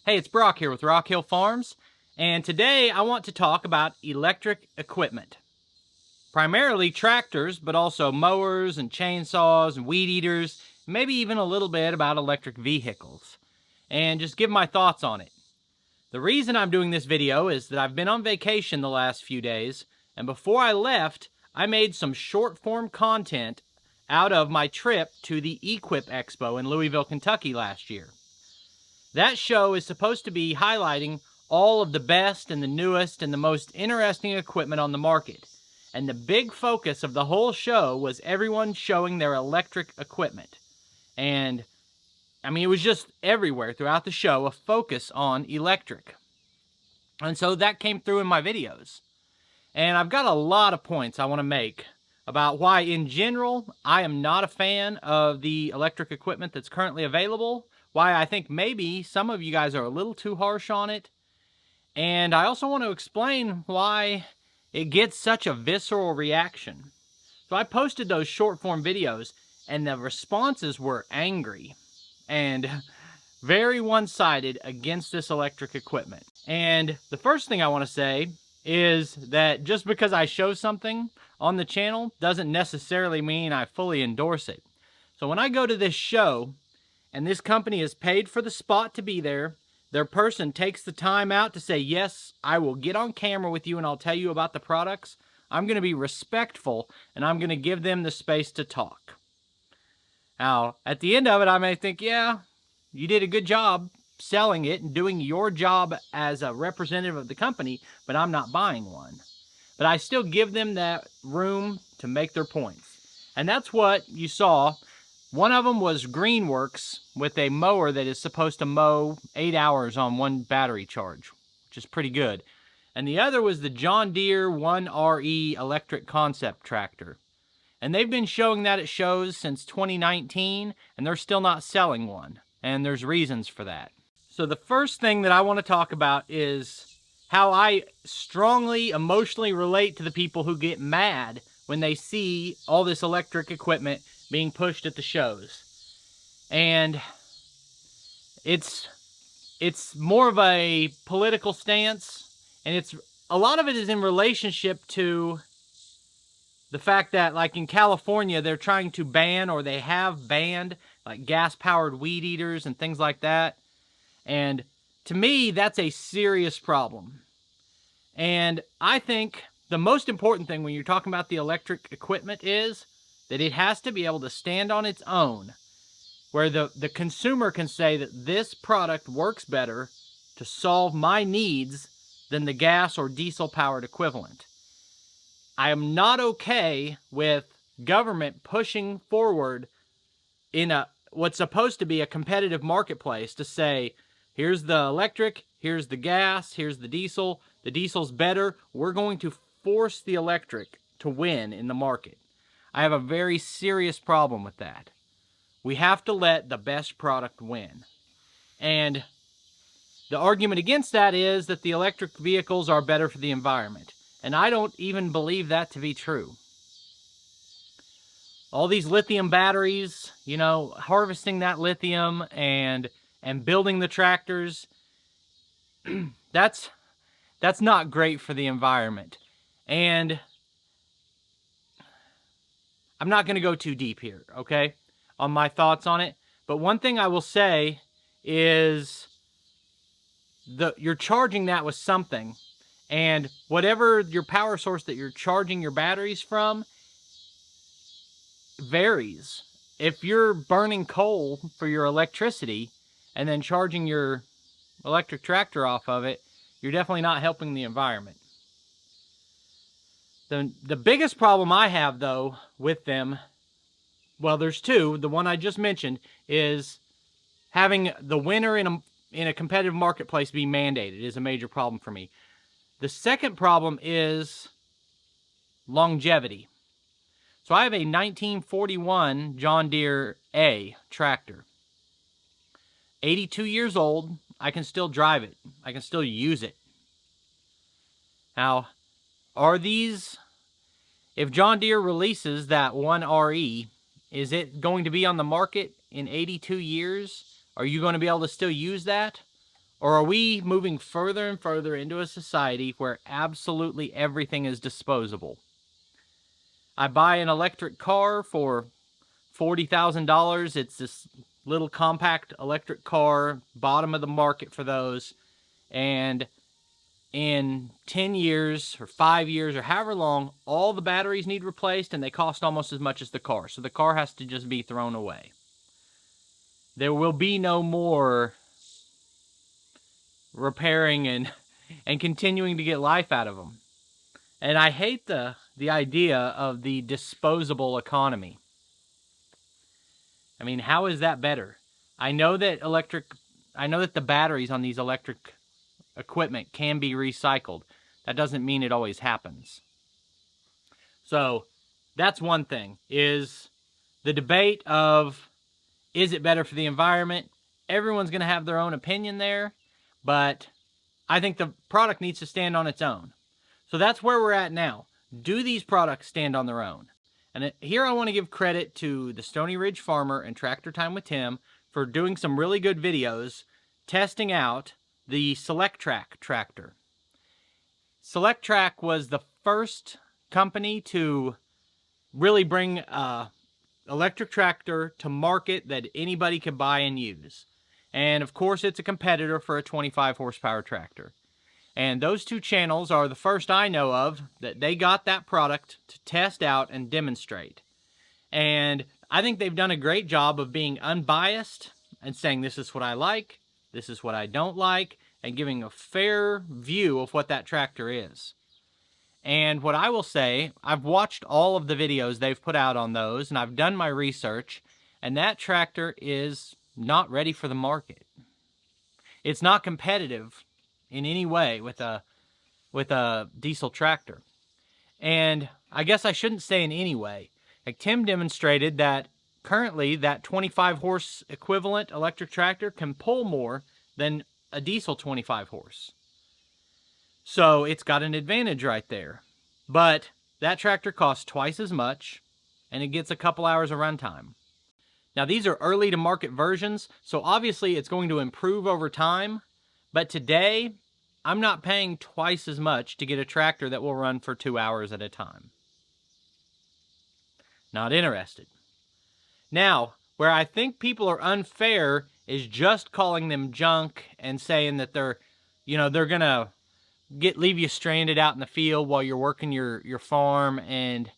Hey, it's Brock here with Rock Hill Farms, and today I want to talk about electric equipment. Primarily tractors, but also mowers and chainsaws and weed eaters, maybe even a little bit about electric vehicles, and just give my thoughts on it. The reason I'm doing this video is that I've been on vacation the last few days, and before I left, I made some short-form content out of my trip to the Equip Expo in Louisville, Kentucky last year. That show is supposed to be highlighting all of the best and the newest and the most interesting equipment on the market. And the big focus of the whole show was everyone showing their electric equipment. And, it was just everywhere throughout the show, a focus on electric. And so that came through in my videos. And I've got a lot of points I want to make about why, in general, I am not a fan of the electric equipment that's currently available, why I think maybe some of you guys are a little too harsh on it, and I also want to explain why it gets such a visceral reaction. So I posted those short-form videos, and the responses were angry and very one-sided against this electric equipment. And the first thing I want to say is that just because I show something on the channel doesn't necessarily mean I fully endorse it. So when I go to this show, and this company is paid for the spot to be there, their person takes the time out to say, yes, I will get on camera with you and I'll tell you about the products, I'm going to be respectful and I'm going to give them the space to talk. Now, at the end of it, I may think, yeah, you did a good job selling it and doing your job as a representative of the company, but I'm not buying one. But I still give them that room to make their points. And that's what you saw. One of them was Greenworks with a mower that is supposed to mow 8 hours on one battery charge, which is pretty good. And the other was the John Deere 1RE electric concept tractor. And they've been showing that at shows since 2019, and they're still not selling one. And there's reasons for that. So the first thing that I want to talk about is how I strongly emotionally relate to the people who get mad when they see all this electric equipment being pushed at the shows. And it's more of a political stance, and a lot of it is in relationship to the fact that, like in California, they're trying to ban, or they have banned, like gas-powered weed eaters and things like that. And to me, that's a serious problem. And I think the most important thing when you're talking about the electric equipment is that it has to be able to stand on its own, where the consumer can say that this product works better to solve my needs than the gas or diesel-powered equivalent. I am not okay with government pushing forward in what's supposed to be a competitive marketplace to say, here's the electric, here's the gas, here's the diesel's better, we're going to force the electric to win in the market. I have a very serious problem with that. We have to let the best product win. And the argument against that is that the electric vehicles are better for the environment. And I don't even believe that to be true. All these lithium batteries, harvesting that lithium and building the tractors, that's not great for the environment. And I'm not going to go too deep here, okay, on my thoughts on it. But one thing I will say is you're charging that with something. And whatever your power source that you're charging your batteries from varies. If you're burning coal for your electricity and then charging your electric tractor off of it, you're definitely not helping the environment. The biggest problem I have, though, with them, well, there's two. The one I just mentioned is having the winner in a competitive marketplace be mandated is a major problem for me. The second problem is longevity. So I have a 1941 John Deere A tractor. 82 years old, I can still drive it. I can still use it. Now, are these, if John Deere releases that 1RE, is it going to be on the market in 82 years? Are you going to be able to still use that? Or are we moving further and further into a society where absolutely everything is disposable? I buy an electric car for $40,000. It's this little compact electric car, bottom of the market for those. And in 10 years or 5 years or however long, all the batteries need replaced and they cost almost as much as the car. So the car has to just be thrown away. There will be no more repairing and continuing to get life out of them. And I hate the idea of the disposable economy. I mean, how is that better? I know that the batteries on these electric equipment can be recycled. That doesn't mean it always happens. So that's one thing, is the debate of, is it better for the environment? Everyone's going to have their own opinion there, but I think the product needs to stand on its own. So that's where we're at now. Do these products stand on their own? And here I want to give credit to the Stony Ridge Farmer and Tractor Time with Tim for doing some really good videos testing out the Select-Track tractor. Select-Track was the first company to really bring an electric tractor to market that anybody could buy and use. And of course, it's a competitor for a 25 horsepower tractor. And those two channels are the first I know of that they got that product to test out and demonstrate. And I think they've done a great job of being unbiased and saying this is what I like, this is what I don't like, and giving a fair view of what that tractor is. And what I will say, I've watched all of the videos they've put out on those, and I've done my research, and that tractor is not ready for the market. It's not competitive in any way with a diesel tractor. And I guess I shouldn't say in any way. Like Tim demonstrated that currently that 25 horse equivalent electric tractor can pull more than a diesel 25 horse. So it's got an advantage right there. But that tractor costs twice as much and it gets a couple hours of runtime. Now these are early to market versions, so obviously it's going to improve over time. But today, I'm not paying twice as much to get a tractor that will run for 2 hours at a time. Not interested. Now, where I think people are unfair is just calling them junk and saying that they're gonna leave you stranded out in the field while you're working your farm, and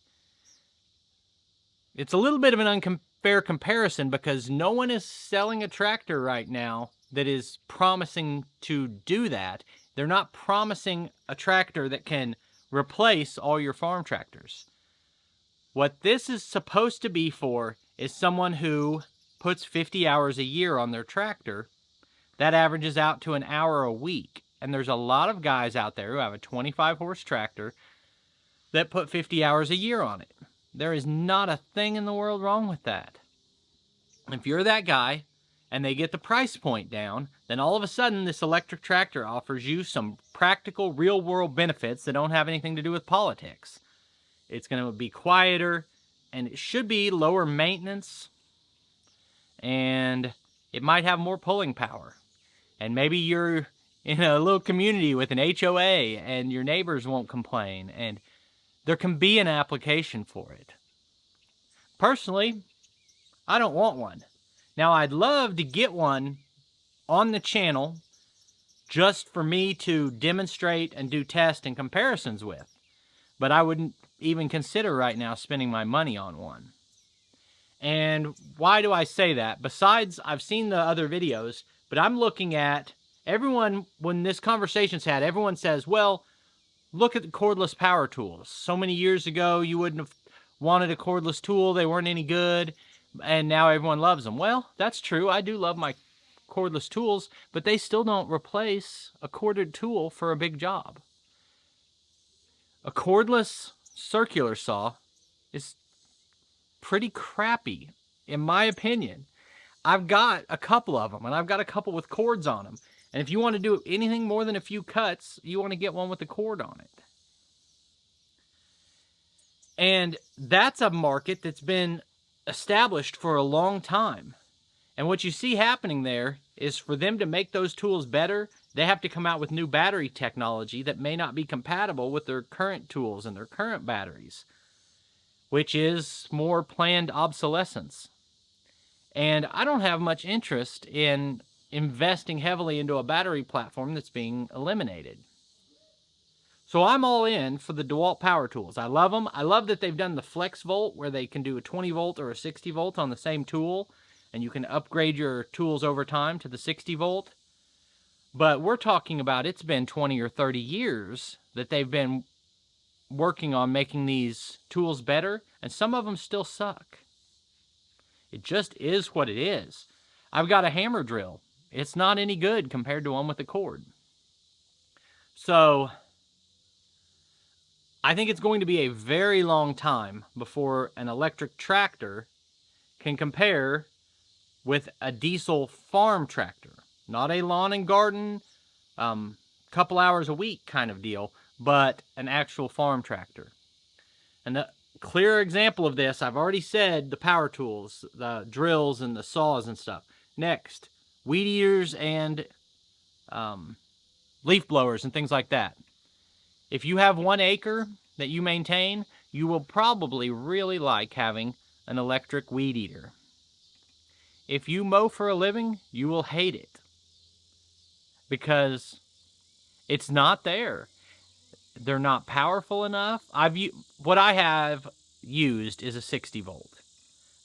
it's a little bit of an unfair comparison because no one is selling a tractor right now that is promising to do that. They're not promising a tractor that can replace all your farm tractors. What this is supposed to be for is someone who puts 50 hours a year on their tractor. That averages out to an hour a week. And there's a lot of guys out there who have a 25 horse tractor that put 50 hours a year on it. There is not a thing in the world wrong with that. If you're that guy, and they get the price point down, then all of a sudden this electric tractor offers you some practical real-world benefits that don't have anything to do with politics. It's going to be quieter, and it should be lower maintenance, and it might have more pulling power. And maybe you're in a little community with an HOA, and your neighbors won't complain, and there can be an application for it. Personally, I don't want one. Now, I'd love to get one on the channel just for me to demonstrate and do tests and comparisons with. But I wouldn't even consider right now spending my money on one. And why do I say that? Besides, I've seen the other videos, but I'm looking at everyone, when this conversation's had, everyone says, well, look at the cordless power tools. So many years ago, you wouldn't have wanted a cordless tool. They weren't any good. And now everyone loves them. Well, that's true. I do love my cordless tools, but they still don't replace a corded tool for a big job. A cordless circular saw is pretty crappy, in my opinion. I've got a couple of them, and I've got a couple with cords on them. And if you want to do anything more than a few cuts, you want to get one with a cord on it. And that's a market that's been established for a long time. And what you see happening there is for them to make those tools better, they have to come out with new battery technology that may not be compatible with their current tools and their current batteries, which is more planned obsolescence. And I don't have much interest in investing heavily into a battery platform that's being eliminated. So I'm all in for the DeWalt power tools. I love them. I love that they've done the flex volt where they can do a 20 volt or a 60 volt on the same tool, and you can upgrade your tools over time to the 60 volt. But we're talking about it's been 20 or 30 years that they've been working on making these tools better, and some of them still suck. It just is what it is. I've got a hammer drill. It's not any good compared to one with a cord. So I think it's going to be a very long time before an electric tractor can compare with a diesel farm tractor. Not a lawn and garden, couple hours a week kind of deal, but an actual farm tractor. And a clear example of this, I've already said the power tools, the drills and the saws and stuff. Next, weed eaters and leaf blowers and things like that. If you have 1 acre that you maintain, you will probably really like having an electric weed eater. If you mow for a living, you will hate it because it's not there. They're not powerful enough. What I have used is a 60 volt.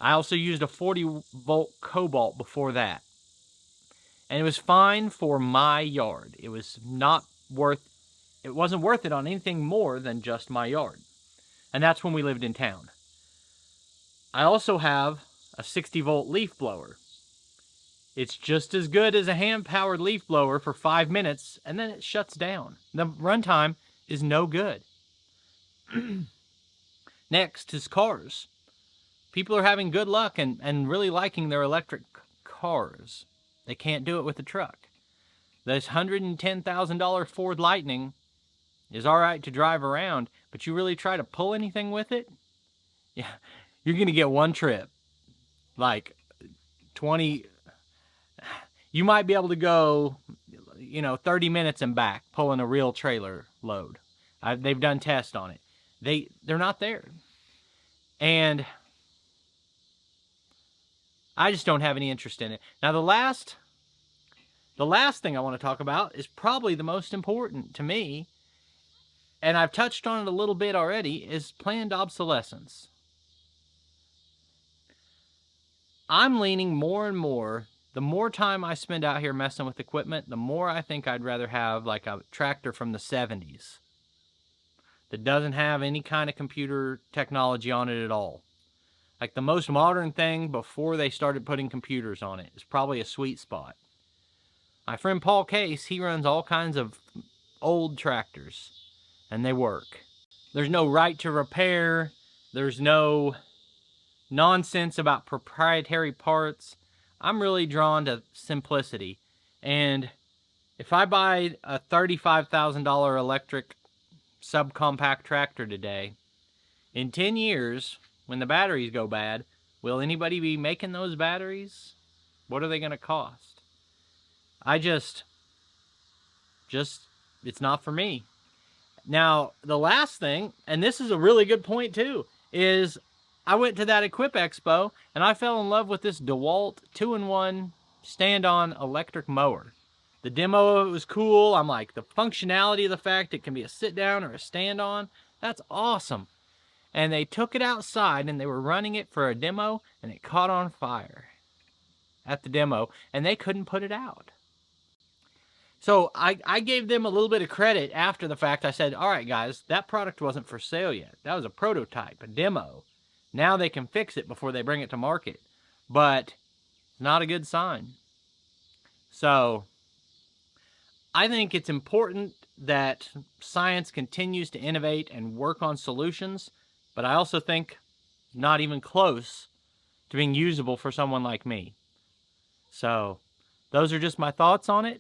I also used a 40 volt cobalt before that. And it was fine for my yard. It wasn't worth it on anything more than just my yard. And that's when we lived in town. I also have a 60 volt leaf blower. It's just as good as a hand-powered leaf blower for 5 minutes, and then it shuts down. The runtime is no good. Next is cars. People are having good luck and really liking their electric cars. They can't do it with a truck. This $110,000 Ford Lightning is all right to drive around, but you really try to pull anything with it, yeah, you're going to get one trip. Like 20, you might be able to go, 30 minutes and back pulling a real trailer load. They've done tests on it. They're not there. And I just don't have any interest in it. Now the last thing I want to talk about is probably the most important to me, and I've touched on it a little bit already, is planned obsolescence. I'm leaning more and more, the more time I spend out here messing with equipment, the more I think I'd rather have like a tractor from the 70s that doesn't have any kind of computer technology on it at all. Like the most modern thing before they started putting computers on it is probably a sweet spot. My friend Paul Case, he runs all kinds of old tractors, and they work. There's no right to repair. There's no nonsense about proprietary parts. I'm really drawn to simplicity. And if I buy a $35,000 electric subcompact tractor today, in 10 years, when the batteries go bad, will anybody be making those batteries? What are they going to cost? It's not for me. Now, the last thing, and this is a really good point too, is I went to that Equip Expo and I fell in love with this DeWalt 2-in-1 stand-on electric mower. The demo of it was cool. I'm like, the functionality of the fact it can be a sit-down or a stand-on, that's awesome. And they took it outside and they were running it for a demo and it caught on fire at the demo and they couldn't put it out. So I gave them a little bit of credit after the fact. I said, all right, guys, that product wasn't for sale yet. That was a prototype, a demo. Now they can fix it before they bring it to market. But not a good sign. So I think it's important that science continues to innovate and work on solutions, but I also think not even close to being usable for someone like me. So those are just my thoughts on it.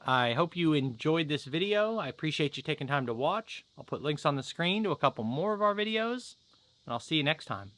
I hope you enjoyed this video. I appreciate you taking time to watch. I'll put links on the screen to a couple more of our videos, and I'll see you next time.